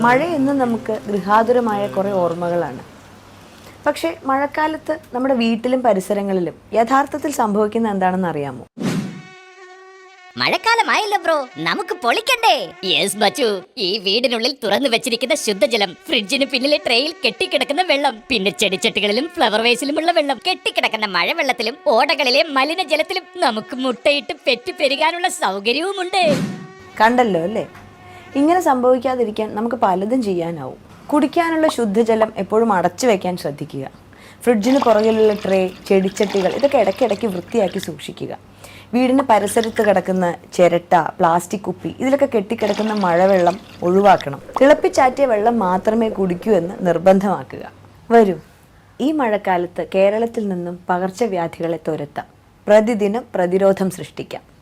മഴ എന്നും നമുക്ക് ഗൃഹാതുരമായ കുറേ ഓർമ്മകളാണ്. പക്ഷേ മഴക്കാലത്ത് നമ്മുടെ വീട്ടിലും പരിസരങ്ങളിലും യഥാർത്ഥത്തിൽ സംഭവിക്കുന്ന എന്താണെന്ന് അറിയാമോ? മഴക്കാലമായല്ലോ ബ്രോ, നമുക്ക് പൊളിക്കണ്ടേ? യെസ് ബച്ചു, ഈ വീടിനുള്ളിൽ തുറന്നു വെച്ചിരിക്കുന്ന ശുദ്ധജലം, ഫ്രിഡ്ജിന് പിന്നിലെ ട്രേയിൽ കെട്ടിക്കിടക്കുന്ന വെള്ളം, പിന്നെ ചെടിച്ചട്ടികളിലും ഫ്ലവർ വേസിലുമുള്ള വെള്ളം, കെട്ടിക്കിടക്കുന്ന മഴവെള്ളത്തിലും ഓടകളിലെ മലിനജലത്തിലും നമുക്ക് മുട്ടയിട്ട് പെറ്റു പെരുകാനുള്ള സൗകര്യവുമുണ്ട്. കണ്ടല്ലോ അല്ലേ? ഇങ്ങനെ സംഭവിക്കാതിരിക്കാൻ നമുക്ക് പലതും ചെയ്യാനാവും. കുടിക്കാനുള്ള ശുദ്ധജലം എപ്പോഴും അടച്ചു വെക്കാൻ ശ്രദ്ധിക്കുക. ഫ്രിഡ്ജിന് പുറകിലുള്ള ട്രേ, ചെടിച്ചട്ടികൾ ഇതൊക്കെ ഇടയ്ക്കിടയ്ക്ക് വൃത്തിയാക്കി സൂക്ഷിക്കുക. വീടിന് പരിസരത്ത് കിടക്കുന്ന ചിരട്ട, പ്ലാസ്റ്റിക് കുപ്പി ഇതിലൊക്കെ കെട്ടിക്കിടക്കുന്ന മഴവെള്ളം ഒഴിവാക്കണം. തിളപ്പിച്ചാറ്റിയ വെള്ളം മാത്രമേ കുടിക്കൂ എന്ന് നിർബന്ധമാക്കുക. വരൂ, ഈ മഴക്കാലത്ത് കേരളത്തിൽ നിന്നും പകർച്ചവ്യാധികളെ തുരത്താം. പ്രതിദിനം പ്രതിരോധം സൃഷ്ടിക്കാം.